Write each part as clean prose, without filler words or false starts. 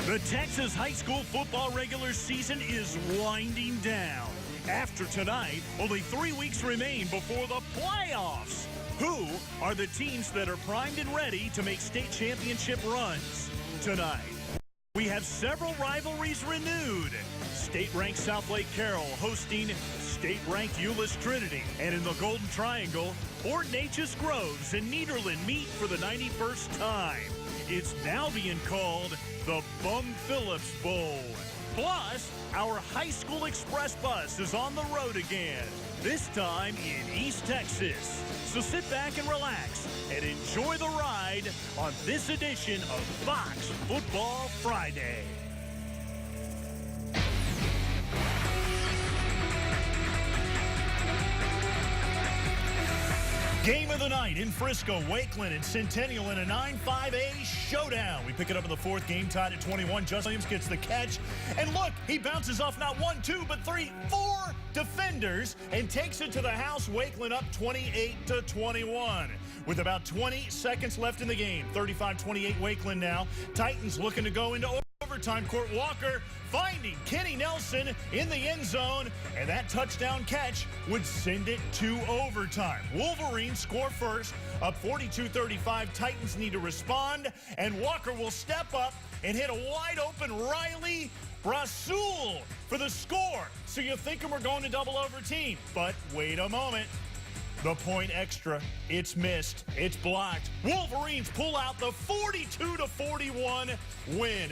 The Texas high school football regular season is winding down. After tonight, only 3 weeks remain before the playoffs. Who are the teams that are primed and ready to make state championship runs tonight? We have several rivalries renewed. State-ranked Southlake Carroll hosting state-ranked Euless Trinity. And in the Golden Triangle, Fort Neches Groves and Nederland meet for the 91st time. It's now being called the Bum Phillips Bowl. Plus, our high school express bus is on the road again, this time in East Texas. So sit back and relax and enjoy the ride on this edition of Fox Football Friday. Game of the night in Frisco, Wakeland and Centennial in a 9-5A showdown. We pick it up in the fourth, game tied at 21. Justin Williams gets the catch. And look, he bounces off not one, two, but three, four defenders and takes it to the house. Wakeland up 28-21. With about 20 seconds left in the game. 35-28 Wakeland now. Titans looking to go into overtime. Court Walker finding Kenny Nelson in the end zone, and that touchdown catch would send it to overtime. Wolverines score first, up 42-35. Titans need to respond, and Walker will step up and hit a wide-open Riley Brazos for the score. So you're thinking we're going to double overtime, but wait a moment. The point extra, it's missed, it's blocked. Wolverines pull out the 42-41 win.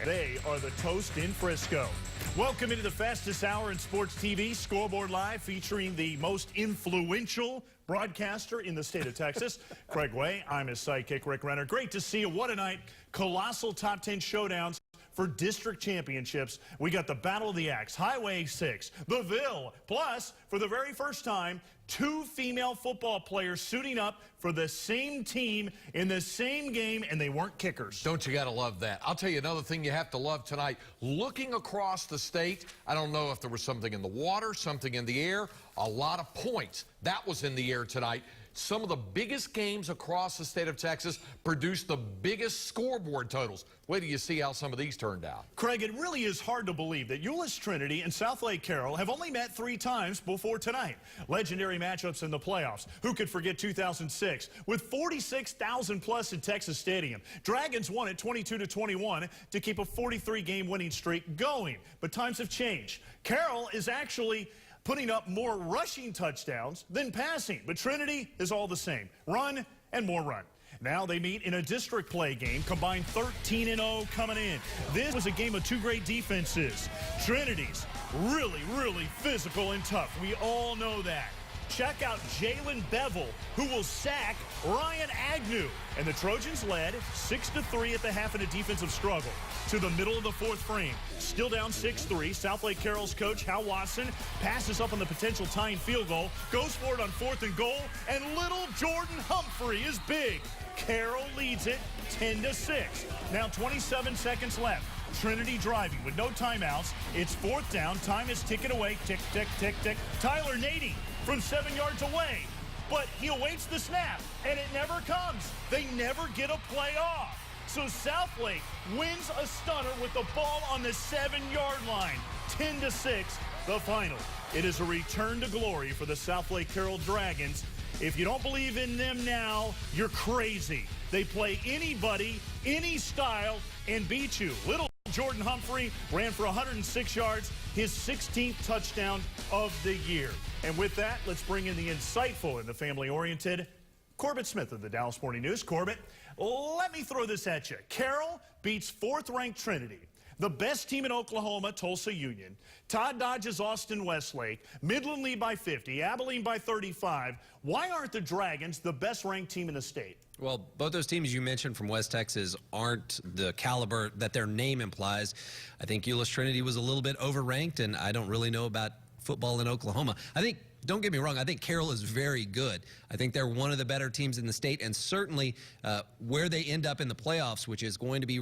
They are the toast in Frisco. Welcome into the fastest hour in sports TV, Scoreboard Live, featuring the most influential broadcaster in the state of Texas, Craig Way. I'm his sidekick, Rick Renner. Great to see you. What a night. Colossal top 10 showdowns for district championships. We got the Battle of the Axe, Highway 6, the Ville, plus, for the very first time, 2 female football players suiting up for the same team in the same game, and they weren't kickers. Don't you gotta love that? I'll tell you another thing you have to love tonight. Looking across the state, I don't know if there was something in the water, something in the air, a lot of points. That was in the air tonight. Some of the biggest games across the state of Texas produced the biggest scoreboard totals. Wait till you see how some of these turned out. Craig, it really is hard to believe that Euless Trinity and Southlake Carroll have only met 3 times before tonight. Legendary matchups in the playoffs. Who could forget 2006? With 46,000 plus in Texas Stadium, Dragons won at 22-21 to keep a 43-game winning streak going. But times have changed. Carroll is actually putting up more rushing touchdowns than passing. But Trinity is all the same. Run and more run. Now they meet in a district play game, combined 13-0 coming in. This was a game of 2 great defenses. Trinity's really, really physical and tough. We all know that. Check out Jalen Bevel, who will sack Ryan Agnew. And the Trojans led 6-3 at the half in a defensive struggle. To the middle of the 4th frame. Still down 6-3. Southlake Carroll's coach, Hal Watson, passes up on the potential tying field goal, goes for it on 4th and goal, and little Jordan Humphrey is big. Carroll leads it 10-6. Now 27 seconds left. Trinity driving with no timeouts. It's 4th down. Time is ticking away. Tick, tick, tick, tick. Tyler Nady from 7 yards away. But he awaits the snap, and it never comes. They never get a play off. So Southlake wins a stunner with the ball on the 7-yard line. 10-6, the final. It is a return to glory for the Southlake Carroll Dragons. If you don't believe in them now, you're crazy. They play anybody, any style, and beat you. Little Jordan Humphrey ran for 106 yards, his 16th touchdown of the year. And with that, let's bring in the insightful and the family-oriented Corbett Smith of the Dallas Morning News. Corbett, let me throw this at you. Carroll beats 4th-ranked Trinity. The best team in Oklahoma, Tulsa Union. Todd Dodge's Austin Westlake. Midland lead by 50. Abilene by 35. Why aren't the Dragons the best-ranked team in the state? Well, both those teams you mentioned from West Texas aren't the caliber that their name implies. I think Euless Trinity was a little bit overranked, and I don't really know about football in Oklahoma. Don't get me wrong, I think Carroll is very good. I think they're one of the better teams in the state, and certainly where they end up in the playoffs, which is going to be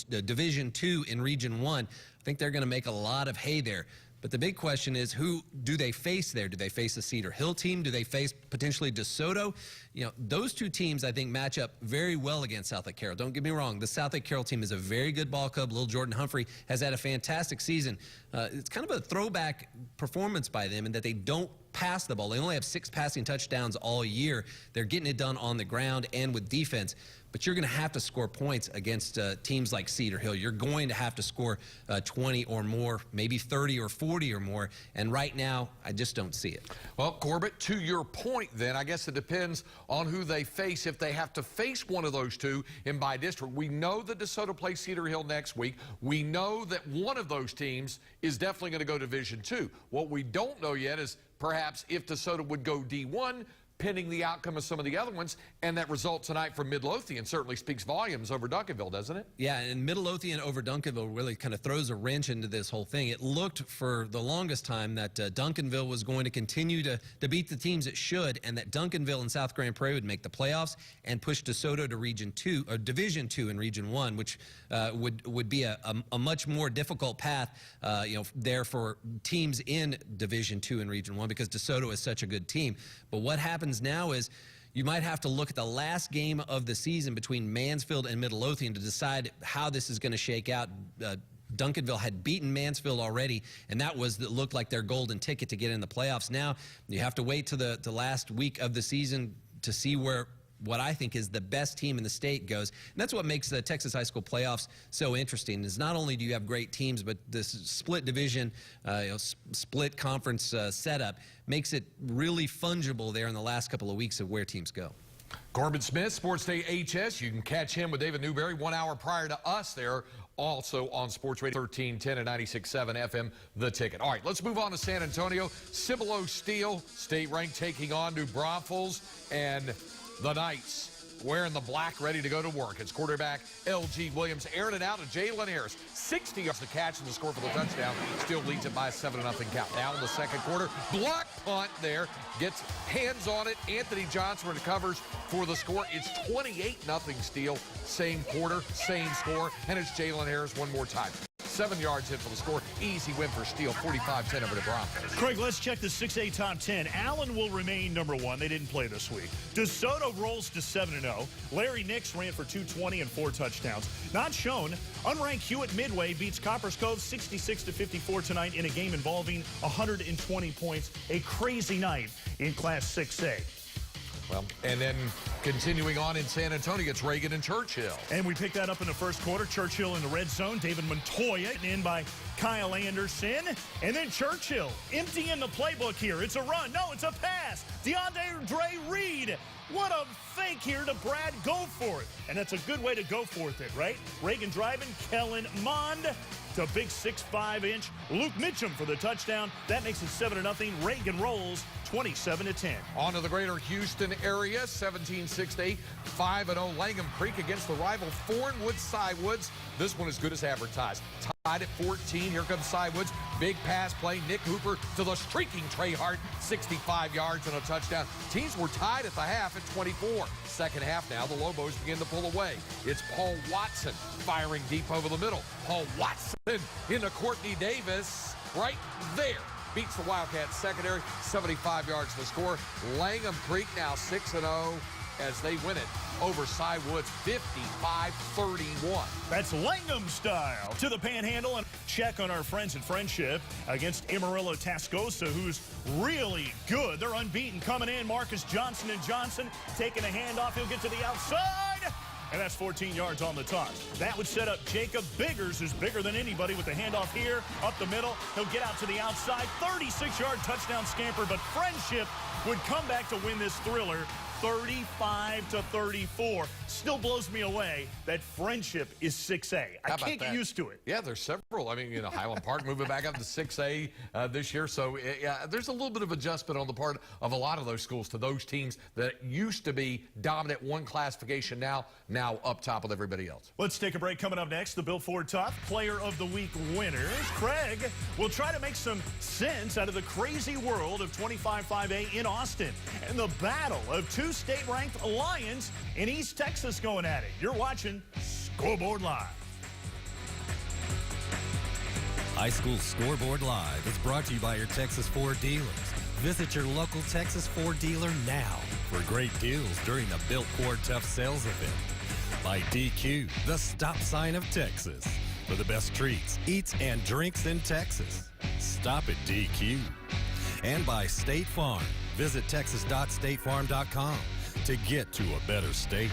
Division II in Region 1, I think they're going to make a lot of hay there. But the big question is, who do they face there? Do they face a Cedar Hill team? Do they face potentially DeSoto? You know, those two teams, I think, match up very well against Southlake Carroll. Don't get me wrong. The Southlake Carroll team is a very good ball club. Little Jordan Humphrey has had a fantastic season. It's kind of a throwback performance by them in that they don't pass the ball. They only have 6 passing touchdowns all year. They're getting it done on the ground and with defense. But you're going to have to score points against teams like Cedar Hill. You're going to have to score 20 or more, maybe 30 or 40 or more. And right now, I just don't see it. Well, Corbett, to your point then, I guess it depends on who they face. If they have to face one of those two in by district, we know that DeSoto plays Cedar Hill next week. We know that one of those teams is definitely going to go Division II. What we don't know yet is perhaps if DeSoto would go D1, pending the outcome of some of the other ones, and that result tonight from Midlothian certainly speaks volumes over Duncanville, doesn't it? Yeah, and Midlothian over Duncanville really kind of throws a wrench into this whole thing. It looked for the longest time that Duncanville was going to continue to beat the teams it should, and that Duncanville and South Grand Prairie would make the playoffs and push DeSoto to Region 2 or Division 2 in Region 1, which would be a much more difficult path, you know, there for teams in Division 2 and Region 1 because DeSoto is such a good team. But what happens now is you might have to look at the last game of the season between Mansfield and Midlothian to decide how this is going to shake out. Duncanville had beaten Mansfield already, and that looked like their golden ticket to get in the playoffs. Now you have to wait to the last week of the season to see where what I think is the best team in the state goes. And that's what makes the Texas high school playoffs so interesting, is not only do you have great teams, but this split division, split conference setup makes it really fungible there in the last couple of weeks of where teams go. Corbin Smith, Sports Day HS. You can catch him with David Newberry 1 hour prior to us there, also on Sports Radio 1310 and 96.7 FM, The Ticket. All right, let's move on to San Antonio. Cibolo Steel, state ranked, taking on New Braunfels, and the Knights wearing the black, ready to go to work. It's quarterback L.G. Williams airing it out to Jalen Harris. 60 yards to catch and the score for the touchdown. Still leads it by a 7-0 count. Now in the second quarter, block punt there. Gets hands on it. Anthony Johnson recovers for the score. It's 28-0 Steel. Same quarter, same score. And it's Jalen Harris one more time. 7 yards in for the score. Easy win for Steel. 45-10 over the Broncos. Craig, let's check the 6A top 10. Allen will remain number 1. They didn't play this week. DeSoto rolls to 7-0. Larry Nix ran for 220 and 4 touchdowns. Not shown, unranked Hewitt Midway beats Coppers Cove 66-54 tonight in a game involving 120 points. A crazy night in Class 6A. Well, and then continuing on in San Antonio, it's Reagan and Churchill. And we picked that up in the first quarter. Churchill in the red zone. David Montoya in by Kyle Anderson. And then Churchill emptying the playbook here. It's a run. No, it's a pass. DeAndre Reed. What a fake here to Brad Goforth. And that's a good way to go forth it, right? Reagan driving. Kellen Mond to big 6'5" Luke Mitchum for the touchdown. That makes it 7-0. Reagan rolls 27-10. On to the greater Houston area, 17-6-8, 5-0 Langham Creek against the rival Thornwood Cywoods. This one is good as advertised. Tied at 14. Here comes Cywoods. Big pass play. Nick Hooper to the streaking Trey Hart. 65 yards and a touchdown. Teams were tied at the half at 24. Second half now, the Lobos begin to pull away. It's Paul Watson firing deep over the middle. Paul Watson into Courtney Davis right there. Beats the Wildcats secondary, 75 yards to score. Langham Creek now 6-0 as they win it over Cywoods 55-31. That's Langham style to the Panhandle, and check on our friends at Friendship against Amarillo Tascosa, who's really good. They're unbeaten coming in. Marcus Johnson & Johnson taking a handoff. He'll get to the outside. And that's 14 yards on the toss. That would set up Jacob Biggers, who's bigger than anybody, with the handoff here, up the middle. He'll get out to the outside. 36-yard touchdown scamper, but Friendship would come back to win this thriller 35-34. Still blows me away that Friendship is 6A. I can't get used to it. Yeah, there's several. I mean, you know, Highland Park moving back up to 6A this year. So, yeah, there's a little bit of adjustment on the part of a lot of those schools to those teams that used to be dominant one classification, now up top with everybody else. Let's take a break. Coming up next, the Bill Ford Tough Player of the Week winners. Craig will try to make some sense out of the crazy world of 25-5A in Austin and the battle of two state-ranked Lions in East Texas going at it. You're watching Scoreboard Live. High School Scoreboard Live is brought to you by your Texas Ford dealers. Visit your local Texas Ford dealer now for great deals during the Built Ford Tough Sales event. By DQ, the stop sign of Texas. For the best treats, eats, and drinks in Texas. Stop at DQ. And by State Farm. Visit texas.statefarm.com to get to a better state.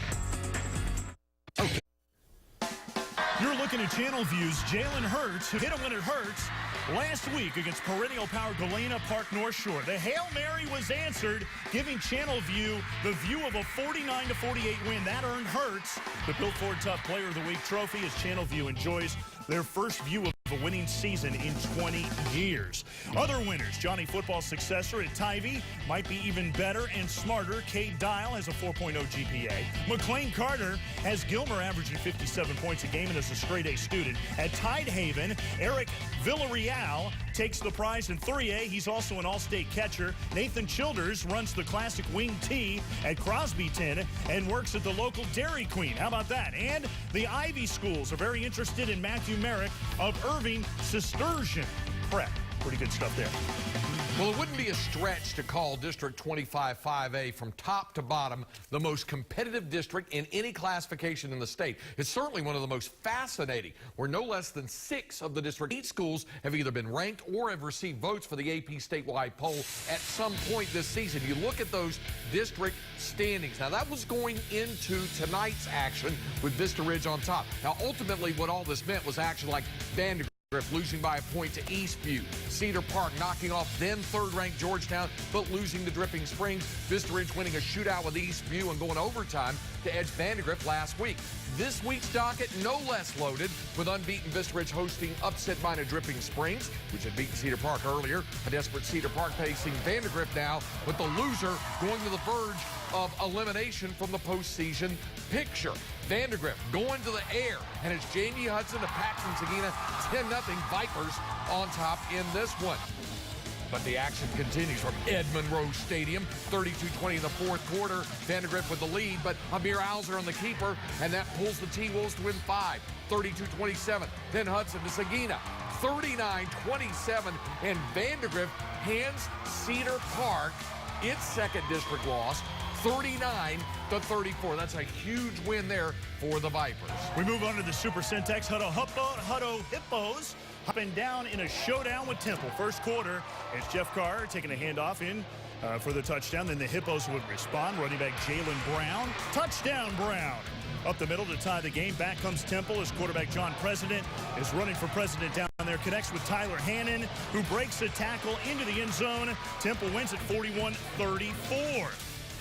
You're looking at Channel View's Jalen Hurts, who hit him when it hurts last week against perennial power Galena Park North Shore. The Hail Mary was answered, giving Channel View the view of a 49-48 win. That earned Hurts the Built Ford Tough Player of the Week trophy as Channel View enjoys their first view of a winning season in 20 years. Other winners, Johnny Football's successor at Tivy might be even better and smarter. Cade Dial has a 4.0 GPA. McLean Carter has Gilmer averaging 57 points a game and is a straight A student. At Tidehaven, Eric Villarreal takes the prize in 3A. He's also an all-state catcher. Nathan Childers runs the classic wing T at Crosbyton and works at the local Dairy Queen. How about that? And the Ivy schools are very interested in Matthew Merrick of Irving Cistercian Prep. Pretty good stuff there. Well, it wouldn't be a stretch to call District 25 5A from top to bottom the most competitive district in any classification in the state. It's certainly one of the most fascinating, where no less than 6 of the District 8 schools have either been ranked or have received votes for the AP statewide poll at some point this season. You look at those district standings. Now, that was going into tonight's action with Vista Ridge on top. Now, ultimately, what all this meant was action like Vandergrift losing by a point to Eastview. Cedar Park knocking off then third-ranked Georgetown, but losing to Dripping Springs. Vista Ridge winning a shootout with Eastview and going overtime to edge Vandergrift last week. This week's docket no less loaded, with unbeaten Vista Ridge hosting upset-minded Dripping Springs, which had beaten Cedar Park earlier. A desperate Cedar Park facing Vandergrift now, with the loser going to the verge of elimination from the postseason picture. Vandergrift going to the air, and it's Jamie Hudson to Paxton Sagina, 10-0 Vipers on top in this one. But the action continues from Edmund Rose Stadium, 32-20 in the fourth quarter. Vandergrift with the lead, but Amir Alzer on the keeper, and that pulls the T-Wolves to win 5, 32-27. Then Hudson to Sagina, 39-27, and Vandergrift hands Cedar Park its second district loss, 39-34. That's a huge win there for the Vipers. We move on to the Super Syntax Hutto Hippos hopping down in a showdown with Temple. First quarter, it's Jeff Carr taking a handoff in for the touchdown. Then the Hippos would respond. Running back Jalen Brown. Touchdown, Brown. Up the middle to tie the game. Back comes Temple as quarterback John President is running for president down there. Connects with Tyler Hannon, who breaks a tackle into the end zone. Temple wins at 41-34.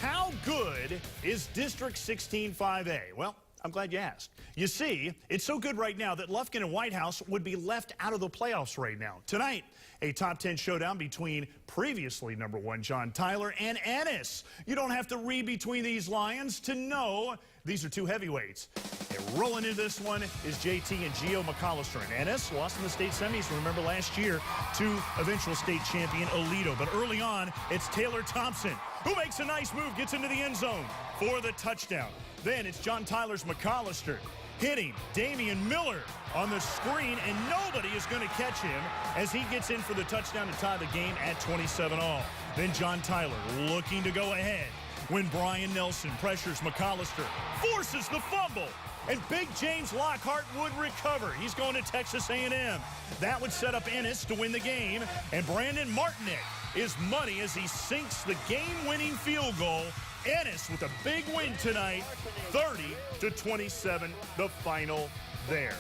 How good is District 16 5A? Well, I'm glad you asked. You see, it's so good right now that Lufkin and White House would be left out of the playoffs right now. Tonight, a top 10 showdown between previously #1 John Tyler and Ennis. You don't have to read between these lions to know these are two heavyweights. And rolling into this one is JT and Gio McAllister. And Ennis lost in the state semis, remember, last year to eventual state champion Aledo. But early on, it's Taylor Thompson, who makes a nice move, gets into the end zone for the touchdown. Then it's John Tyler's McAllister hitting Damian Miller on the screen, and nobody is going to catch him as he gets in for the touchdown to tie the game at 27-all. Then John Tyler looking to go ahead when Brian Nelson pressures McAllister, forces the fumble, and Big James Lockhart would recover. He's going to Texas A&M. That would set up Ennis to win the game, and Brandon Martinet is money as he sinks the game-winning field goal. Ennis with a big win tonight, 30-27, the final there.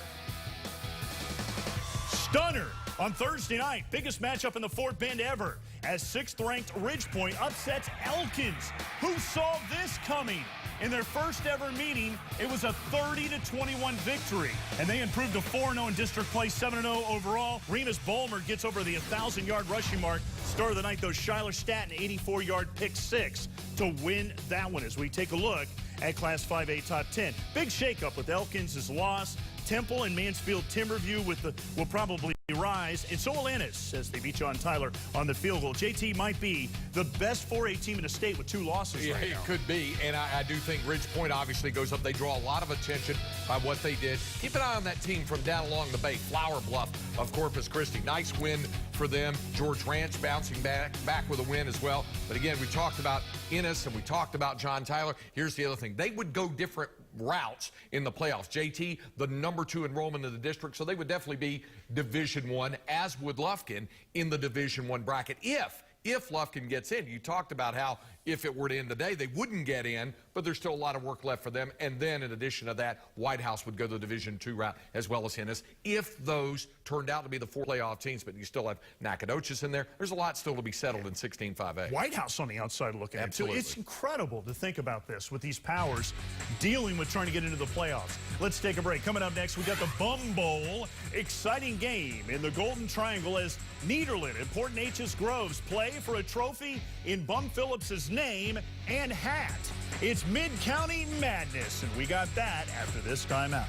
Stunner on Thursday night, biggest matchup in the Fort Bend ever, as 6th-ranked Ridgepoint upsets Elkins. Who saw this coming? In their first ever meeting, it was a 30-21 victory, and they improved to 4-0 in district play, 7-0 overall. Remus Bolmer gets over the 1,000-yard rushing mark. Star of the night, though, Shyler Staton, 84-yard pick 6 to win that one as we take a look at Class 5A Top 10. Big shakeup with Elkins' loss. Temple and Mansfield Timberview with the will probably rise, and so will Ennis as they beat John Tyler on the field goal. JT might be the best 4A team in the state with 2 losses right now. It could be, and I do think Ridge Point obviously goes up. They draw a lot of attention by what they did. Keep an eye on that team from down along the bay. Flower Bluff of Corpus Christi. Nice win for them. George Ranch bouncing back with a win as well. But again, we talked about Ennis and we talked about John Tyler. Here's the other thing. They would go different routes in the playoffs. JT, the number 2 enrollment in the district, so they would definitely be Division I, as would Lufkin in the Division I bracket. If Lufkin gets in, you talked about how if it were to end today, they wouldn't get in, but there's still a lot of work left for them. And then in addition to that, White House would go the Division II route as well as Ennis. If those turned out to be the 4 playoff teams, but you still have Nacogdoches in there, there's a lot still to be settled in 16-5A. White House on the outside looking at it, too. It's incredible to think about this with these powers dealing with trying to get into the playoffs. Let's take a break. Coming up next, we got the Bum Bowl. Exciting game in the Golden Triangle as Nederland and Port Neches Groves play for a trophy in Bum Phillips's name and hat. It's Mid-County Madness, and we got that after this timeout.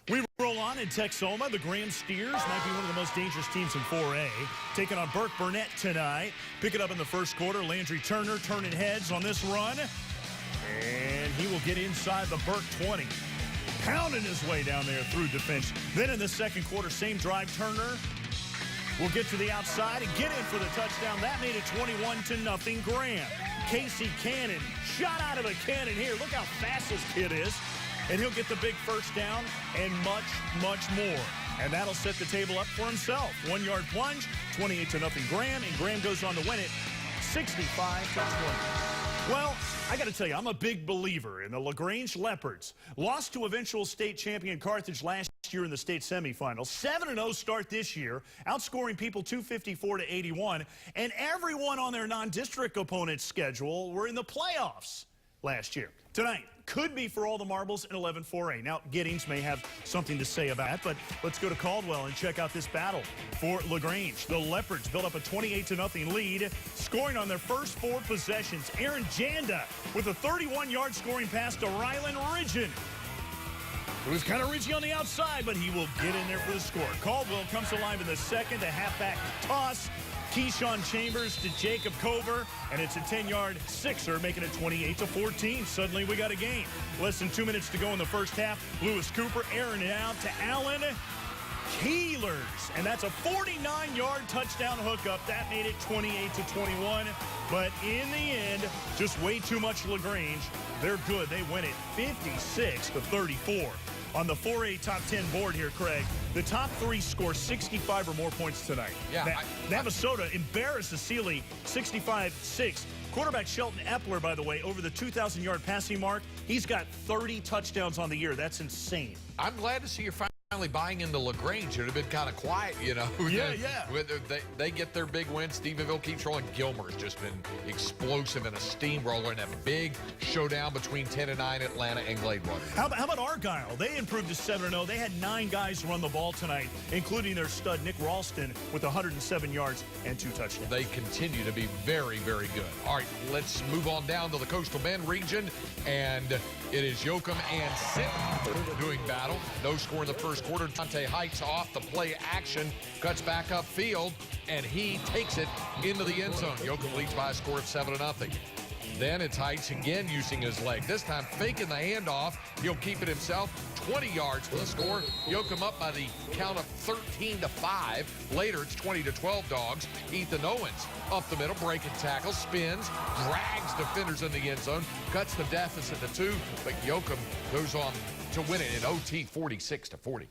We roll on in Texoma. The Graham Steers might be one of the most dangerous teams in 4A. Taking on Burke Burnett tonight. Pick it up in the first quarter. Landry Turner turning heads on this run. And he will get inside the Burke 20. Pounding his way down there through defense. Then in the second quarter, same drive, Turner will get to the outside and get in for the touchdown. That made it 21-0 Graham. Casey Cannon, shot out of a cannon here. Look how fast this kid is. And he'll get the big first down and much, much more. And that'll set the table up for himself. 1-yard plunge, 28-0 Graham, and Graham goes on to win it 65-20. Well, I got to tell you, I'm a big believer in the LaGrange Leopards. Lost to eventual state champion Carthage last year in the state semifinals. 7-0 start this year, outscoring people 254-81. And everyone on their non-district opponent's schedule were in the playoffs last year. Tonight could be for all the marbles in 11-4A. Now, Giddings may have something to say about it, but let's go to Caldwell and check out this battle for LaGrange. The Leopards built up a 28-0 lead, scoring on their first 4 possessions. Aaron Janda with a 31-yard scoring pass to Rylan Ridgen. It was kind of ridgy on the outside, but he will get in there for the score. Caldwell comes alive in the second, a halfback toss. Keyshawn Chambers to Jacob Cover, and it's a 10-yard sixer, making it 28-14. Suddenly we got a game. Less than 2 minutes to go in the first half. Lewis Cooper airing it out to Allen Keelers, and that's a 49-yard touchdown hookup. That made it 28-21. But in the end, just way too much LaGrange. They're good. They win it 56-34. On the 4A top 10 board here, Craig, the top 3 score 65 or more points tonight. Yeah, Navasota embarrassed the Sealy 65-6. Quarterback Shelton Epler, by the way, over the 2,000-yard passing mark. He's got 30 touchdowns on the year. That's insane. I'm glad to see you're finally buying into LaGrange. It would have been kind of quiet, you know. Yeah. They get their big win. Stephenville keeps rolling. Gilmer's just been explosive and a steamroller in a big showdown between 10-9 Atlanta and Gladewater. How about Argyle? They improved to 7-0. They had 9 guys run the ball tonight, including their stud Nick Ralston with 107 yards and 2 touchdowns. They continue to be very, very good. All right, let's move on down to the Coastal Bend region, and it is Yoakum and Sinton doing battle. No score in the first quarter. Dante Heights off the play action, cuts back upfield, and he takes it into the end zone. Yoakum leads by a score of 7-0. Then it's Heights again using his leg. This time faking the handoff. He'll keep it himself. 20 yards for the score. Yoakum up by the count of 13-5. Later, it's 20-12 Dogs. Ethan Owens up the middle, breaking tackles, spins, drags defenders in the end zone, cuts the deficit to 2, but Yoakum goes on to win it in OT 46-40.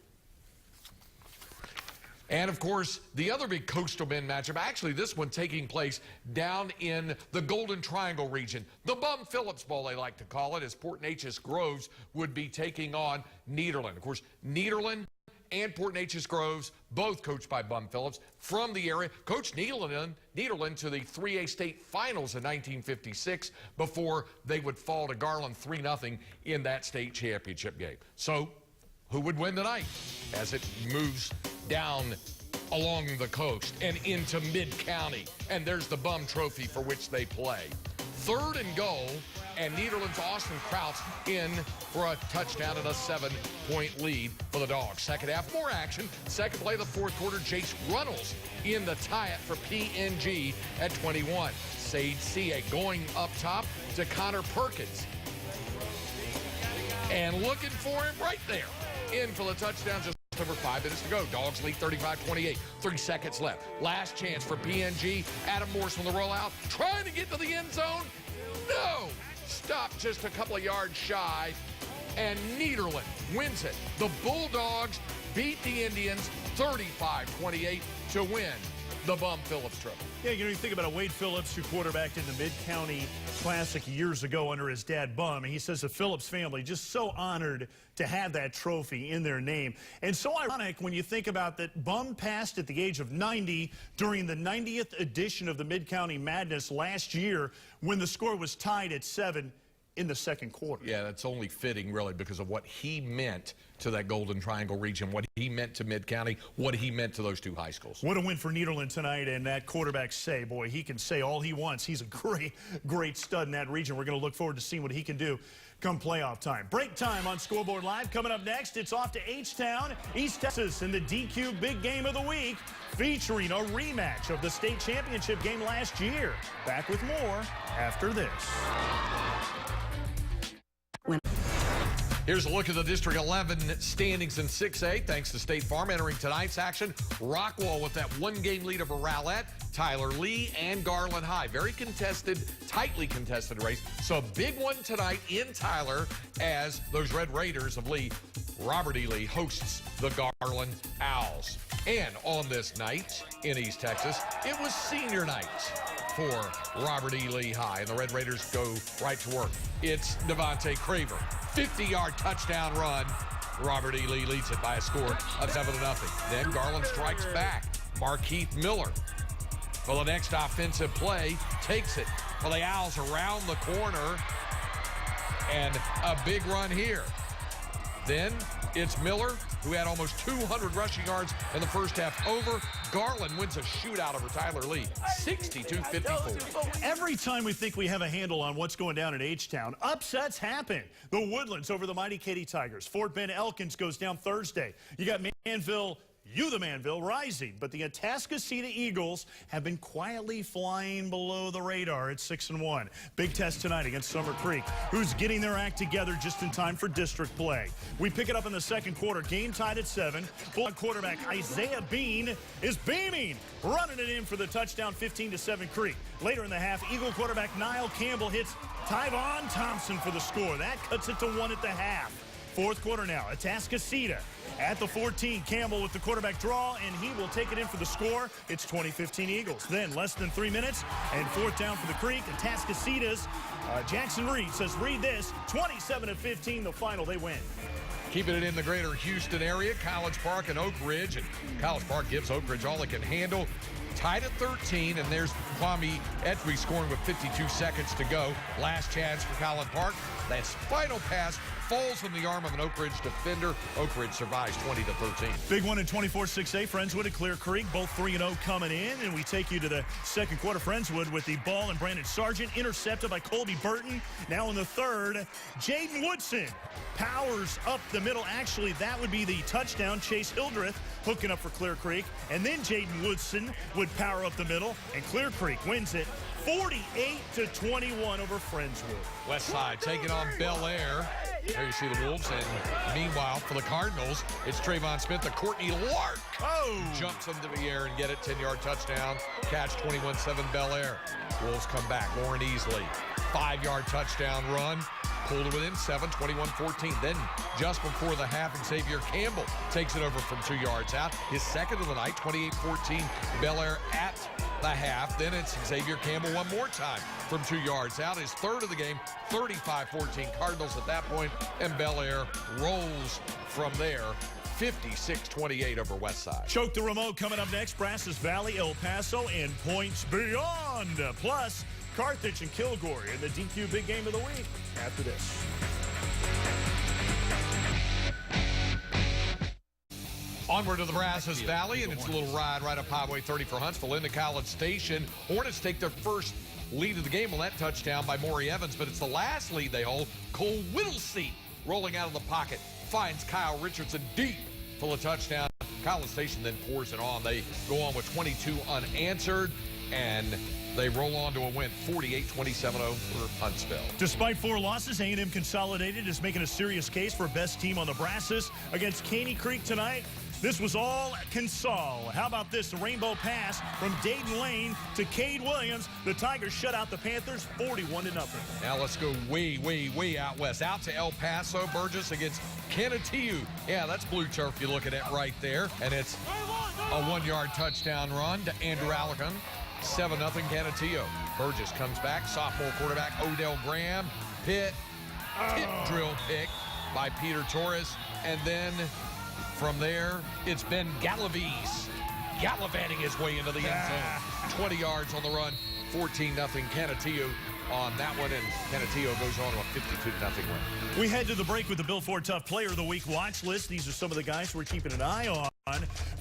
And, of course, the other big Coastal Bend matchup, actually this one taking place down in the Golden Triangle region. The Bum Phillips Bowl, they like to call it, as Port Neches Groves would be taking on Nederland. Of course, Nederland and Port Neches Groves, both coached by Bum Phillips, from the area, coached Nederland to the 3A state finals in 1956 before they would fall to Garland 3-0 in that state championship game. So, who would win tonight as it moves down along the coast and into mid-county? And there's the Bum Trophy for which they play. 3rd and goal, and Nederland's Austin Krauts in for a touchdown and a 7-point lead for the Dogs. Second half, more action. Second play of the fourth quarter, Jace Runnels in to tie it for PNG at 21. Sage C.A. going up top to Connor Perkins. And looking for him right there. In for the touchdown, just over 5 minutes to go. Dogs lead 35-28. 3 seconds left. Last chance for PNG. Adam Morse on the rollout. Trying to get to the end zone. No! Stopped just a couple of yards shy. And Nederland wins it. The Bulldogs beat the Indians 35-28 to win the Bum Phillips Trophy. Yeah, you think about Wade Phillips, who quarterbacked in the Mid-County Classic years ago under his dad, Bum. And he says the Phillips family just so honored to have that trophy in their name. And so ironic when you think about that Bum passed at the age of 90 during the 90th edition of the Mid-County Madness last year when the score was tied at 7 in the second quarter. Yeah, that's only fitting, really, because of what he meant to that Golden Triangle region, what he meant to Mid-County, what he meant to those 2 high schools. What a win for Nederland tonight, and that quarterback say, boy, he can say all he wants. He's a great stud in that region. We're going to look forward to seeing what he can do come playoff time. Break time on Scoreboard Live. Coming up next, it's off to H-Town, East Texas, in the DQ Big Game of the Week, featuring a rematch of the state championship game last year. Back with more after this. Here's a look at the District 11 standings in 6A. Thanks to State Farm entering tonight's action. Rockwall with that 1-game lead over Rowlett, Tyler Lee, and Garland High. Very contested, tightly contested race. So a big one tonight in Tyler as those Red Raiders of Lee, Robert E. Lee, hosts the Garland Owls. And on this night in East Texas, it was senior night for Robert E. Lee High, and the Red Raiders go right to work. It's Devontae Craver, 50-yard touchdown run. Robert E. Lee leads it by a score of 7-0. Then Garland strikes back. Markeith Miller, for the next offensive play, takes it for the Owls around the corner, and a big run here. Then it's Miller, who had almost 200 rushing yards in the first half over. Garland wins a shootout over Tyler Lee, 62-54. Every time we think we have a handle on what's going down at H-Town, upsets happen. The Woodlands over the mighty Katy Tigers. Fort Bend Elkins goes down Thursday. You got Manville, Manville rising, but the Atascocita Eagles have been quietly flying below the radar at 6-1. Big test tonight against Summer Creek, who's getting their act together just in time for district play. We pick it up in the second quarter, game tied at 7. Bulldog quarterback Isaiah Bean is beaming, running it in for the touchdown, 15-7 Creek. Later in the half, Eagle quarterback Niall Campbell hits Tyvon Thompson for the score. That cuts it to 1 at the half. Fourth quarter now, Atascocita at the 14. Campbell with the quarterback draw, and he will take it in for the score. It's 20-15 Eagles. Then less than 3 minutes, and fourth down for the Creek. Atascocita's Jackson Reed says, read this, 27-15, the final, they win. Keeping it in the greater Houston area, College Park and Oak Ridge, and College Park gives Oak Ridge all it can handle. Tied at 13, and there's Kwame Etwe scoring with 52 seconds to go. Last chance for College Park. That final pass falls in the arm of an Oak Ridge defender. Oak Ridge survives 20-13. Big one in 24-6A. Friendswood and Clear Creek, both 3-0 coming in. And we take you to the second quarter. Friendswood with the ball, and Brandon Sargent intercepted by Colby Burton. Now in the third, Jaden Woodson powers up the middle. Actually, that would be the touchdown. Chase Hildreth hooking up for Clear Creek. And then Jaden Woodson would power up the middle, and Clear Creek wins it 48-21 over Friendswood. West Side taking on Bel Air. There you see the Wolves, and meanwhile for the Cardinals, it's Trayvon Smith, the Courtney Lark. Jumps into the air and get it, 10-yard touchdown. Catch 21-7 Bel Air. Wolves come back. Lauren Easley, 5-yard touchdown run. Pulled it within 7, 21-14. Then just before the half, Xavier Campbell takes it over from 2 yards out. His second of the night, 28-14 Bel Air at the half. Then it's Xavier Campbell one more time from 2 yards out. His third of the game, 35-14 Cardinals at that point, and Bel Air rolls from there. 56-28 over Westside. Choke the remote coming up next. Brazos Valley, El Paso, and points beyond. Plus, Carthage and Kilgore in the DQ Big Game of the Week after this. Onward to the Brazos Valley, and it's a little ride right up Highway 30 for Huntsville into College Station. Hornets take their first lead of the game on that touchdown by Maury Evans, but it's the last lead they hold. Cole Whittlesey rolling out of the pocket finds Kyle Richardson deep for a touchdown. College Station then pours it on. They go on with 22 unanswered, and they roll on to a win, 48-27 over Huntsville. Despite 4 losses, A&M Consolidated is making a serious case for best team on the Brazos against Caney Creek tonight. This was all Consol. How about this? The rainbow pass from Dayton Lane to Cade Williams. The Tigers shut out the Panthers 41-0. Now let's go way out west. Out to El Paso. Burgess against Canutillo. Yeah, that's blue turf you're looking at right there. And it's a 1-yard touchdown run to Andrew Allegan. 7-0 Canutillo. Burgess comes back. Sophomore quarterback Odell Graham. Tip drill pick by Peter Torres. And then from there, it's Ben Galaviz gallivanting his way into the end zone. 20 yards on the run, 14-0 Canutillo on that one, and Canutillo goes on to a 52-0 win. We head to the break with the Bill Ford Tough Player of the Week watch list. These are some of the guys we're keeping an eye on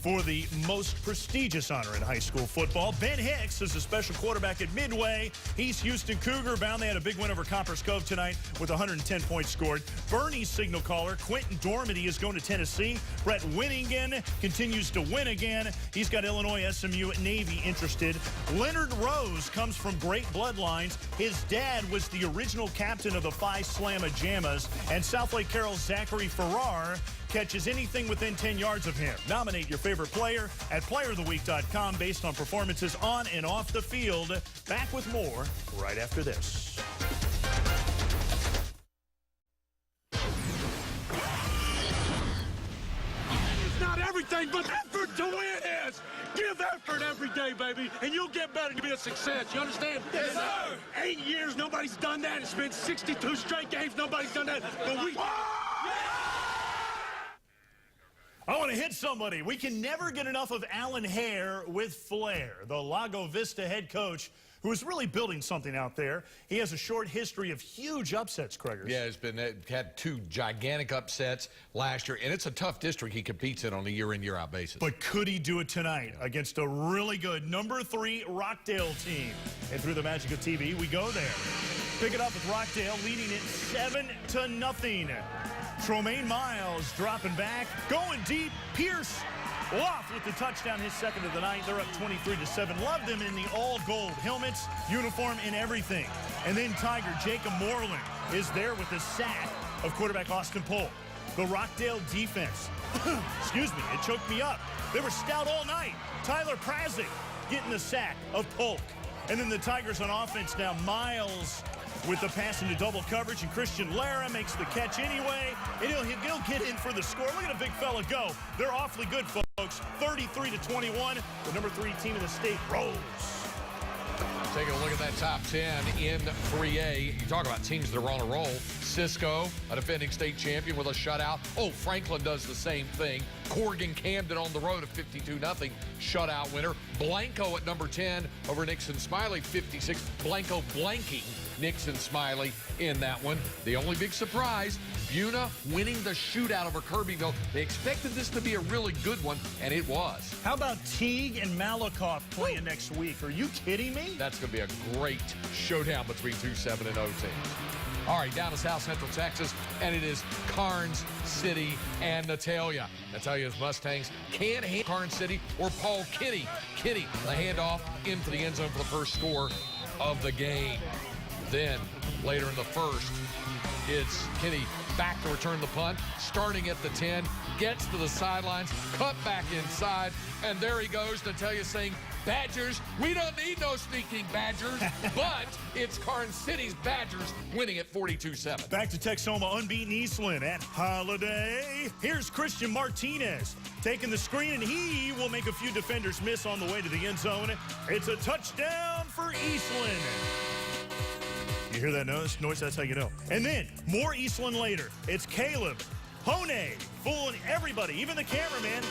for the most prestigious honor in high school football. Ben Hicks is a special quarterback at Midway. He's Houston Cougar bound. They had a big win over Copper's Cove tonight with 110 points scored. Bernie's signal caller, Quentin Dormady, is going to Tennessee. Brett Winningen continues to win again. He's got Illinois, SMU, Navy interested. Leonard Rose comes from great bloodlines. His dad was the original captain of the Phi Slamma Jammas, and Southlake Carroll's Zachary Farrar catches anything within 10 yards of him. Nominate your favorite player at playeroftheweek.com based on performances on and off the field. Back with more right after this. It's not everything, but effort to win is. Give effort every day, baby, and you'll get better to be a success. You understand? Yes, sir. 8 years, nobody's done that. It's been 62 straight games. Nobody's done that. But we... I want to hit somebody. We can never get enough of Alan Hare with flair, the Lago Vista head coach, who is really building something out there. He has a short history of huge upsets, Craigers. Yeah, had 2 gigantic upsets last year, and it's a tough district he competes in on a year-in, year-out basis. But could he do it tonight against a really good number 3 Rockdale team? And through the magic of TV, we go there. Pick it up with Rockdale leading it 7-0. Tromaine Miles dropping back, going deep. Pierce Loft with the touchdown, his second of the night. They're up 23-7. Love them in the all-gold helmets, uniform, and everything. And then Tiger Jacob Moreland is there with the sack of quarterback Austin Polk. The Rockdale defense, excuse me, it choked me up. They were stout all night. Tyler Prazik getting the sack of Polk. And then the Tigers on offense now. Miles with the pass into double coverage, and Christian Lara makes the catch anyway, and he'll get in for the score. Look at a big fella go. They're awfully good, folks. 33-21. The number 3 team in the state rolls. Taking a look at that top 10 in 3A. You talk about teams that are on a roll. Cisco, a defending state champion with a shutout. Oh, Franklin does the same thing. Corrigan Camden on the road, a 52-0 shutout winner. Blanco at number 10 over Nixon Smiley, 56. Blanco blanking Nixon Smiley in that one. The only big surprise, Buna winning the shootout over Kirbyville. They expected this to be a really good one, and it was. How about Teague and Malakoff playing next week? Are you kidding me? That's going to be a great showdown between 2 7-0 teams. All right, down to South Central Texas, and it is Karnes City and Natalia. Natalia's Mustangs can't hit Karnes City or Paul Kitty. Kitty, the handoff into the end zone for the first score of the game. Then, later in the first, it's Kitty back to return the punt, starting at the 10, gets to the sidelines, cut back inside, and there he goes. Natalia saying, Badgers, we don't need no sneaking Badgers, but it's Karnes City's Badgers winning at 42-7. Back to Texoma, unbeaten Eastland at Holiday. Here's Christian Martinez taking the screen, and he will make a few defenders miss on the way to the end zone. It's a touchdown for Eastland. You hear that noise? That's how you know. And then, more Eastland later. It's Caleb Hone fooling everybody, even the cameraman.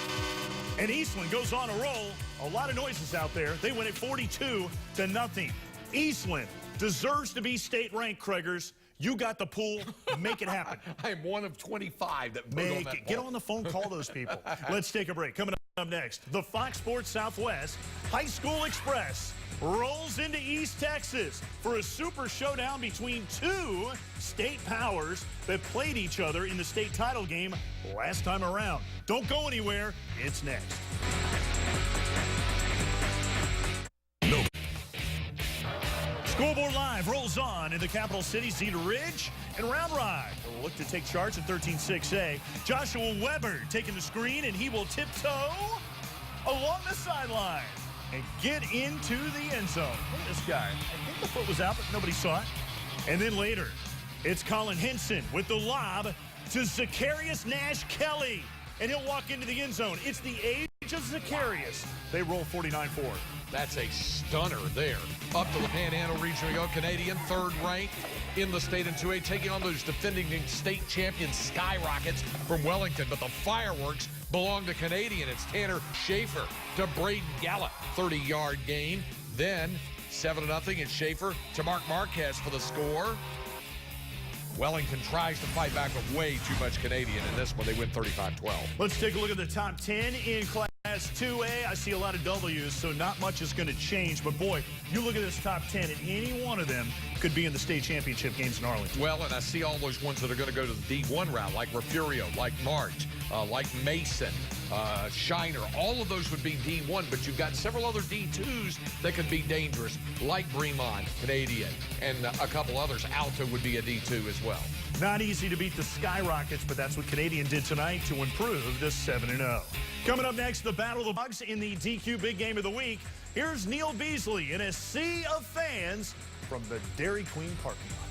And Eastland goes on a roll. A lot of noises out there. They win it 42-0. Eastland deserves to be state-ranked, Craigers. You got the pool. Make it happen. I'm one of 25 that vote on that poll. Get on the phone, call those people. Let's take a break. Coming up. Up next, the Fox Sports Southwest High School Express rolls into East Texas for a super showdown between two state powers that played each other in the state title game last time around. Don't go anywhere. It's next. Scoreboard Live rolls on in the capital city, Cedar Ridge, and Round Rock will look to take charge at 13-6A. Joshua Weber taking the screen, and he will tiptoe along the sideline and get into the end zone. Look at this guy. I think the foot was out, but nobody saw it. And then later, it's Colin Henson with the lob to Zacharias Nash Kelly, and he'll walk into the end zone. It's the age of Zacharias. They roll 49-4. That's a stunner there. Up to the Panhandle region we go. Canadian, third ranked in the state in 2A, taking on those defending state champion Skyrockets from Wellington. But the fireworks belong to Canadian. It's Tanner Schaefer to Braden Gallup, 30-yard gain. Then 7-0, it's Schaefer to Mark Marquez for the score. Wellington tries to fight back with way too much Canadian in this one. They win 35-12. Let's take a look at the top 10 in Class 2A. I see a lot of W's, so not much is going to change. But, boy, you look at this top 10, and any one of them could be in the state championship games in Arlington. Well, and I see all those ones that are going to go to the D1 route, like Refugio, like March, like Mason, Shiner. All of those would be D1, but you've got several other D2s that could be dangerous, like Bremont, Canadian, and a couple others. Alta would be a D2 as well. Not easy to beat the Skyrockets, but that's what Canadian did tonight to improve to 7-0. Coming up next, the Battle of the Bugs in the DQ Big Game of the Week. Here's Neil Beasley in a sea of fans from the Dairy Queen parking lot.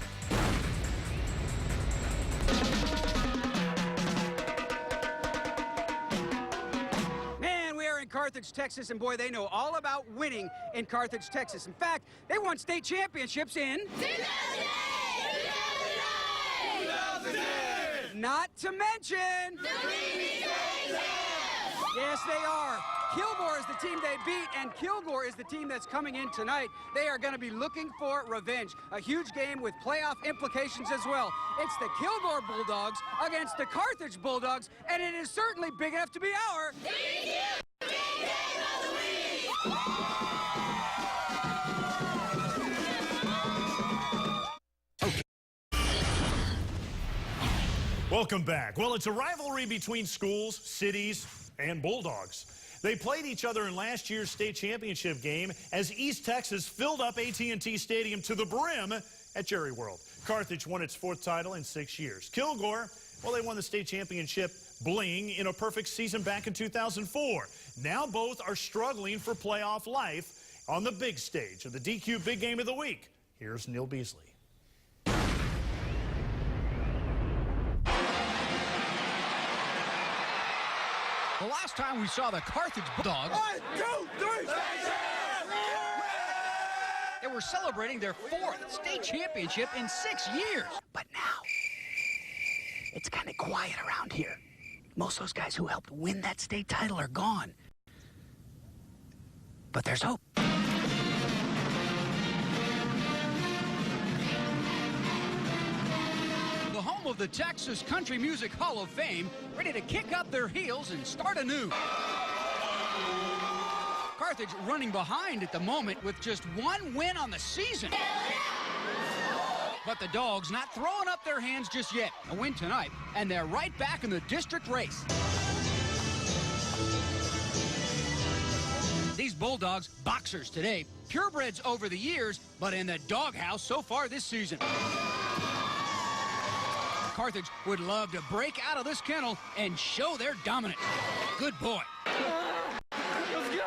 Man, we are in Carthage, Texas, and boy, they know all about winning in Carthage, Texas. In fact, they won state championships in 2008! Not to mention yes, they are. Kilgore is the team they beat, and Kilgore is the team that's coming in tonight. They are going to be looking for revenge. A huge game with playoff implications as well. It's the Kilgore Bulldogs against the Carthage Bulldogs, and it is certainly big enough to be our DQ Big Game of the Week. Welcome back. Well, it's a rivalry between schools, cities, and Bulldogs. They played each other in last year's state championship game as East Texas filled up AT&T Stadium to the brim at Jerry World. Carthage won its fourth title in 6 years. Kilgore, well, they won the state championship bling in a perfect season back in 2004. Now both are struggling for playoff life on the big stage of the DQ Big Game of the Week. Here's Neil Beasley. The last time we saw the Carthage Bulldogs, 1, 2, 3, they were celebrating their fourth state championship in 6 years. But now, it's kind of quiet around here. Most of those guys who helped win that state title are gone. But there's hope. The home of the Texas Country Music Hall of Fame, ready to kick up their heels and start anew. Carthage running behind at the moment with just one win on the season. But the Dogs not throwing up their hands just yet. A win tonight, and they're right back in the district race. These Bulldogs, boxers today, purebreds over the years, but in the doghouse so far this season. Carthage would love to break out of this kennel and show their dominance. Good boy. Let's go!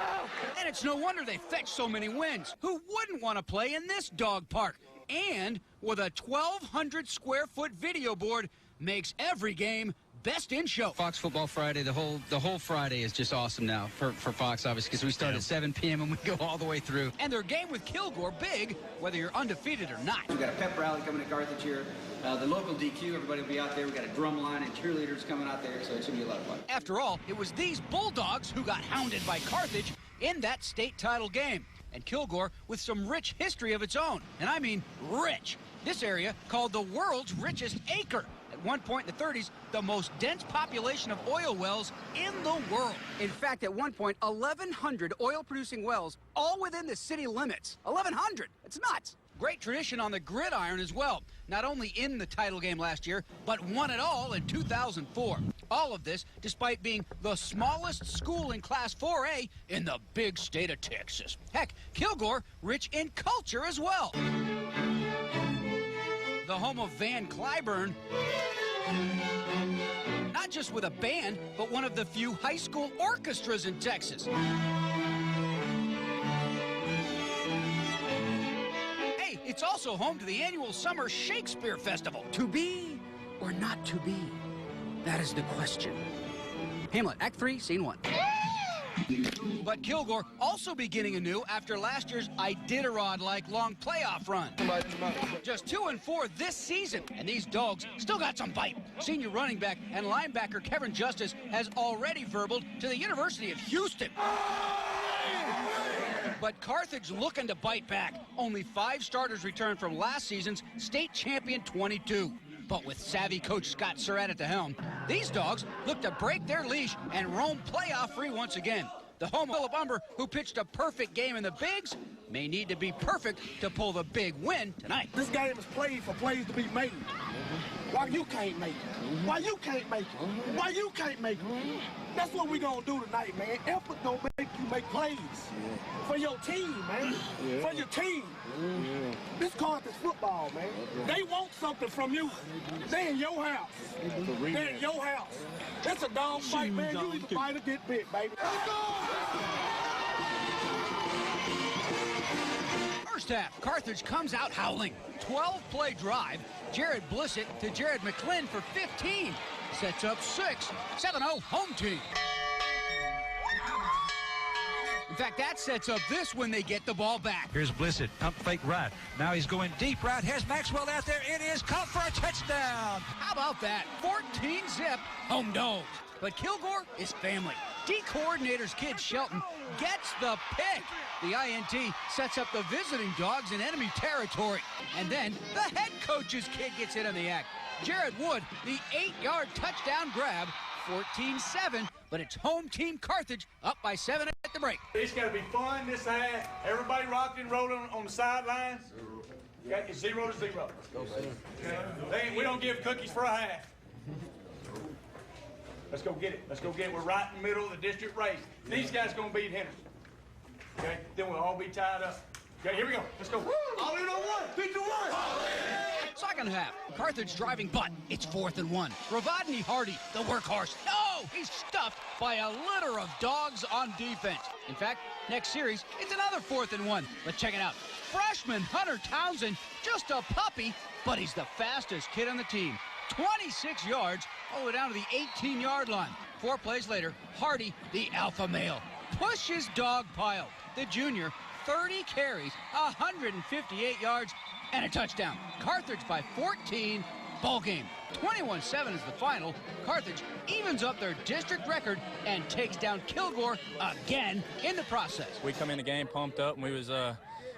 And it's no wonder they fetch so many wins. Who wouldn't want to play in this dog park? And with a 1,200 square foot video board, makes every game best in show. Fox Football Friday, the whole Friday is just awesome now for Fox, obviously, because we start at 7 p.m. and we go all the way through. And their game with Kilgore big, whether you're undefeated or not. We've got a pep rally coming to Carthage here. The local DQ, everybody will be out there. We've got a drum line and cheerleaders coming out there, so it's going to be a lot of fun. After all, it was these Bulldogs who got hounded by Carthage in that state title game. And Kilgore with some rich history of its own. And I mean rich. This area called the world's richest acre. at one point in the 30s, the most dense population of oil wells in the world. In fact, at one point, 1,100 oil-producing wells, all within the city limits. 1,100! It's nuts! Great tradition on the gridiron as well. Not only in the title game last year, but won it all in 2004. All of this despite being the smallest school in Class 4A in the big state of Texas. Heck, Kilgore, rich in culture as well. The home of Van Cliburn, not just with a band, but one of the few high school orchestras in Texas. Hey, it's also home to the annual Summer Shakespeare Festival. To be or not to be? That is the question. Hamlet, Act 3, Scene 1. But Kilgore also beginning anew after last year's Iditarod-like long playoff run. Just 2-4 this season, and these dogs still got some bite. Senior running back and linebacker Kevin Justice has already verbaled to the University of Houston. But Carthage looking to bite back. Only 5 starters returned from last season's state champion 22. But with savvy coach Scott Surratt at the helm, these dogs look to break their leash and roam playoff free once again. The home of Philip Umber, who pitched a perfect game in the bigs, may need to be perfect to pull the big win tonight. This game is played for plays to be made. Why you can't make it? Why you can't make it? Why you can't make it? That's what we gonna do tonight, man. Effort don't make you make plays. For your team, man. For your team. This Carthage football, man. They want something from you. They in your house. They in your house. It's a dog fight, man. You either fight or get bit, baby. First half, Carthage comes out howling. 12-play drive. Jared Blissett to Jared McClin for 15. Sets up 6. 7-0 home team. In fact, that sets up this when they get the ball back. Here's Blissett, pump fake right. Now he's going deep right. Has Maxwell out there. It is caught for a touchdown. How about that? 14-zip home dogs. But Kilgore is family. D-coordinator's kid Shelton gets the pick. The INT sets up the visiting dogs in enemy territory. And then the head coach's kid gets in on the act. Jared Wood, the 8-yard touchdown grab, 14-7, but it's home team Carthage up by 7 at the break. It's got to be fun this half. Everybody rocking and rolling on the sidelines. It's 0-0. We don't give cookies for a half. Let's go get it. Let's go get it. We're right in the middle of the district race. These guys going to beat Henderson. Okay? Then we'll all be tied up. Okay, here we go. Let's go. All in on one. Beat the one. Second half, Carthage driving, but it's 4th and 1. Ravadney Hardy, the workhorse. No, he's stuffed by a litter of dogs on defense. In fact, next series, it's another 4th and 1. But check it out. Freshman Hunter Townsend, just a puppy, but he's the fastest kid on the team. 26 yards all the way down to the 18-yard line. 4 plays later, Hardy, the alpha male, pushes dog pile. The junior, 30 carries, 158 yards, and a touchdown. Carthage by 14, ball game. 21-7 is the final. Carthage evens up their district record and takes down Kilgore again in the process. We come in the game pumped up, and we was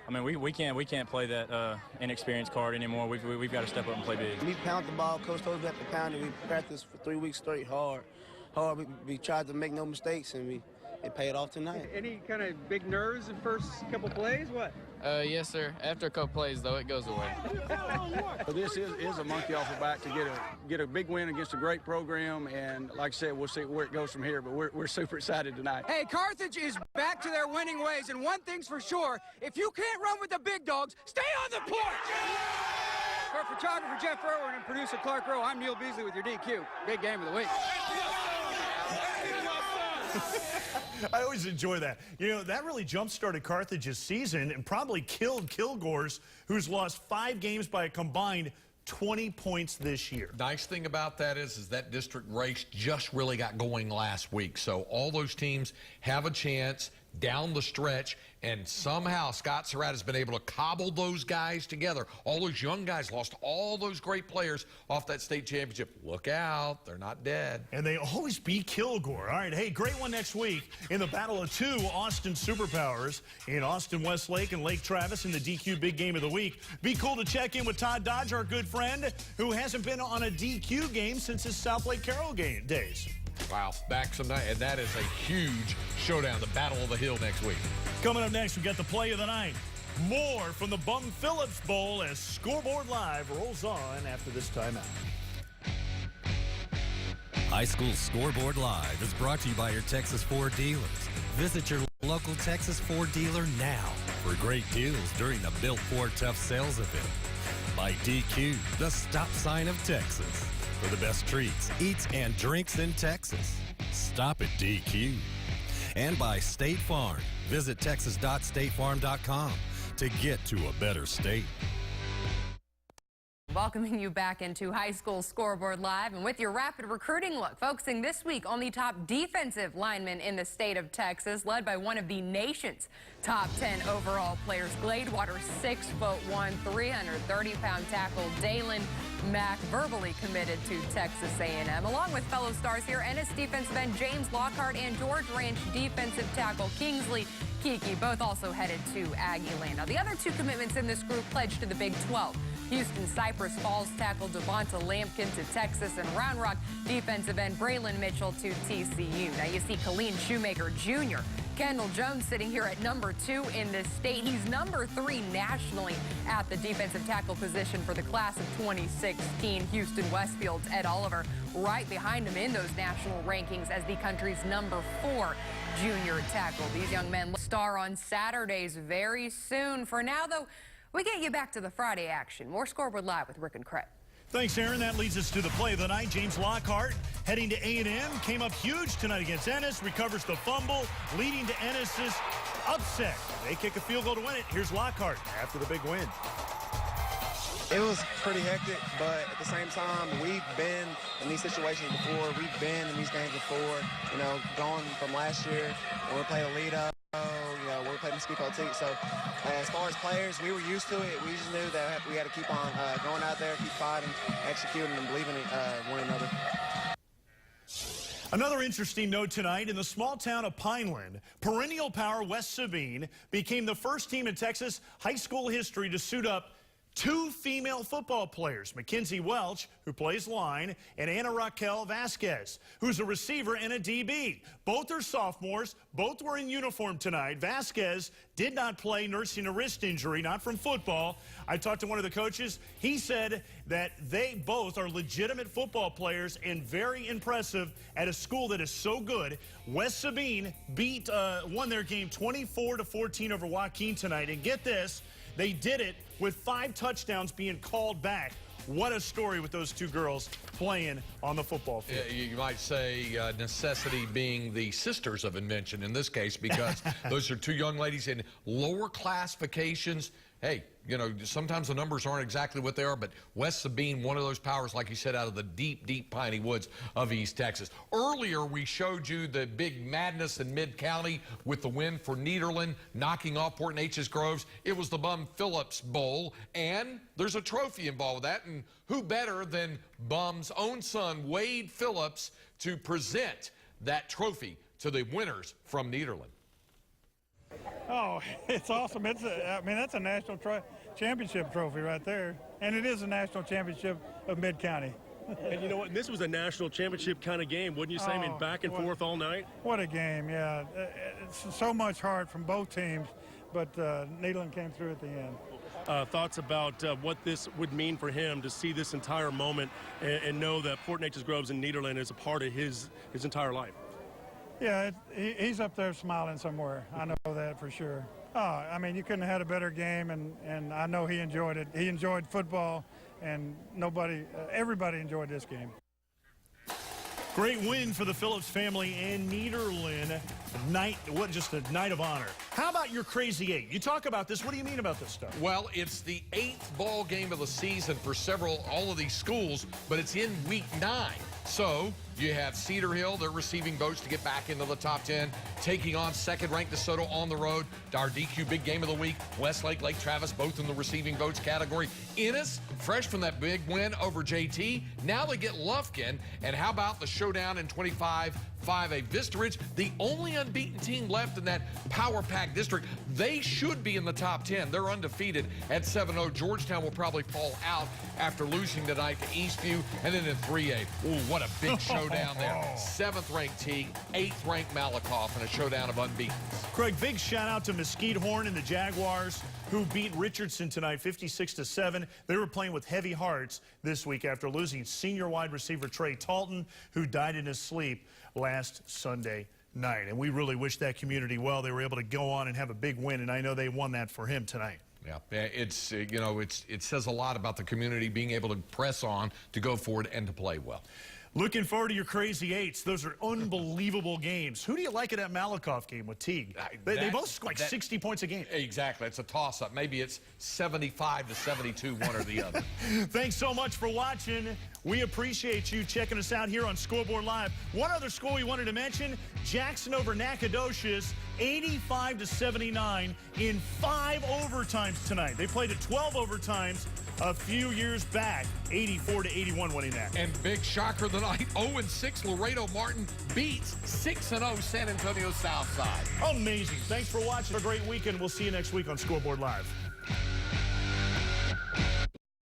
we can't play that inexperienced card anymore. We've got to step up and play big. We pound the ball. Coach told us we have to pound it. We practiced for 3 weeks straight hard. We tried to make no mistakes, and it paid off tonight. Any kind of big nerves in first couple plays? What? Yes, sir. After a couple plays, though, it goes away. This is a monkey off the back to get a big win against a great program, and like I said, we'll see where it goes from here, but we're super excited tonight. Hey, Carthage is back to their winning ways, and one thing's for sure, if you can't run with the big dogs, stay on the porch! For photographer Jeff Irwin and producer Clark Rowe, I'm Neil Beasley with your DQ. Big game of the week. I always enjoy that. You know, that really jump-started Carthage's season and probably killed Kilgore's, who's lost 5 games by a combined 20 points this year. Nice thing about that is that district race just really got going last week. So all those teams have a chance down the stretch, and somehow Scott Surratt has been able to cobble those guys together. All those young guys lost all those great players off that state championship. Look out, they're not dead. And they always beat Kilgore. All right, hey, great one next week in the battle of two Austin superpowers in Austin Westlake and Lake Travis in the DQ Big Game of the Week. Be cool to check in with Todd Dodge, our good friend, who hasn't been on a DQ game since his Southlake Carroll game days. Wow, back some night, and that is a huge showdown, the Battle of the Hill next week. Coming up next, we got the play of the night. More from the Bum Phillips Bowl as Scoreboard Live rolls on after this timeout. High School Scoreboard Live is brought to you by your Texas Ford dealers. Visit your local Texas Ford dealer now for great deals during the Built Ford Tough Sales event. By DQ, the stop sign of Texas. For the best treats, eats, and drinks in Texas. Stop at DQ. And by State Farm. Visit texas.statefarm.com to get to a better state. Welcoming you back into High School Scoreboard Live, and with your rapid recruiting look, focusing this week on the top defensive linemen in the state of Texas, led by one of the nation's top 10 overall players, Gladewater's 6'1", 330-pound tackle Dalen Mack, verbally committed to Texas A&M, along with fellow stars here, Ennis defensive end James Lockhart and George Ranch defensive tackle Kingsley Kiki, both also headed to Aggieland. Now, the other two commitments in this group pledged to the Big 12. Houston Cypress Falls tackle Devonta Lampkin to Texas, and Round Rock defensive end Braylon Mitchell to TCU. Now you see Colleen Shoemaker Jr. Kendall Jones sitting here at number 2 in this state. He's number 3 nationally at the defensive tackle position for the class of 2016. Houston Westfield's Ed Oliver right behind him in those national rankings as the country's number 4 junior tackle. These young men star on Saturdays very soon. For now, though, we get you back to the Friday action. More Scoreboard Live with Rick and Craig. Thanks, Aaron. That leads us to the play of the night. James Lockhart heading to A&M. Came up huge tonight against Ennis. Recovers the fumble, leading to Ennis's upset. They kick a field goal to win it. Here's Lockhart after the big win. It was pretty hectic, but at the same time, we've been in these situations before. We've been in these games before. You know, going from last year when we played Alito, you know, we played Mesquite Poteet. So as far as players, we were used to it. We just knew that we had to keep on going out there, keep fighting, executing, and believing in one another. Another interesting note tonight, in the small town of Pineland, perennial power West Sabine became the first team in Texas high school history to suit up 2 female football players, Mackenzie Welch, who plays line, and Anna Raquel Vasquez, who's a receiver and a DB. Both are sophomores. Both were in uniform tonight. Vasquez did not play, nursing a wrist injury, not from football. I talked to one of the coaches. He said that they both are legitimate football players and very impressive at a school that is so good. West Sabine won their game 24-14 over Joaquin tonight. And get this, they did it with 5 touchdowns being called back. What a story with those 2 girls playing on the football field. You might say necessity being the sisters of invention in this case, because those are 2 young ladies in lower classifications. Hey, you know, sometimes the numbers aren't exactly what they are, but West Sabine, one of those powers, like you said, out of the deep, deep piney woods of East Texas. Earlier, we showed you the big madness in Mid-County with the win for Nederland, knocking off Port Neches Groves. It was the Bum Phillips Bowl, and there's a trophy involved with that, and who better than Bum's own son, Wade Phillips, to present that trophy to the winners from Nederland. Oh, it's awesome. I mean, that's a national championship trophy right there. And it is a national championship of Mid-County. And you know what? This was a national championship kind of game, wouldn't you say? I mean, back and forth all night. What a game, yeah. It's so much heart from both teams, but Nederland came through at the end. Thoughts about what this would mean for him to see this entire moment and know that Port Neches Groves and Nederland is a part of his entire life? Yeah, he's up there smiling somewhere. I know that for sure. I mean, you couldn't have had a better game, and I know he enjoyed it. He enjoyed football, and everybody enjoyed this game. Great win for the Phillips family and Nederland. Just a night of honor. How about your Crazy 8? You talk about this. What do you mean about this stuff? Well, it's the 8th ball game of the season for all of these schools, but it's in week 9. So You have Cedar Hill. They're receiving votes to get back into the top 10, taking on second-ranked DeSoto on the road. Our DQ big game of the week, Westlake, Lake Travis, both in the receiving votes category. Ennis, fresh from that big win over JT. Now they get Lufkin. And how about the showdown in 25-5A Vista Ridge, the only unbeaten team left in that Power Pack district. They should be in the top 10. They're undefeated at 7-0. Georgetown will probably fall out after losing tonight to Eastview. And then in 3A, ooh, what a big showdown there. 7th-ranked Teague, 8th-ranked Malakoff in a showdown of unbeaten. Craig, big shout out to Mesquite Horn and the Jaguars, who beat Richardson tonight 56-7. They were playing with heavy hearts this week after losing senior wide receiver Trey Talton, who died in his sleep last Sunday night. And we really wish that community well. They were able to go on and have a big win, and I know they won that for him tonight. Yeah, it's, you know, it says a lot about the community being able to press on, to go forward, and to play well. Looking forward to your Crazy Eights. Those are unbelievable games. Who do you like in that Malakoff game with Teague? They both score like 60 points a game. Exactly. It's a toss-up. Maybe it's 75-72, one or the other. Thanks so much for watching. We appreciate you checking us out here on Scoreboard Live. One other score we wanted to mention, Jackson over Nacogdoches, 85-79 in 5 overtimes tonight. They played at 12 overtimes a few years back, 84-81 winning that. And big shocker tonight, 0-6 Laredo Martin beats 6-0 San Antonio Southside. Amazing. Thanks for watching. A great weekend. We'll see you next week on Scoreboard Live.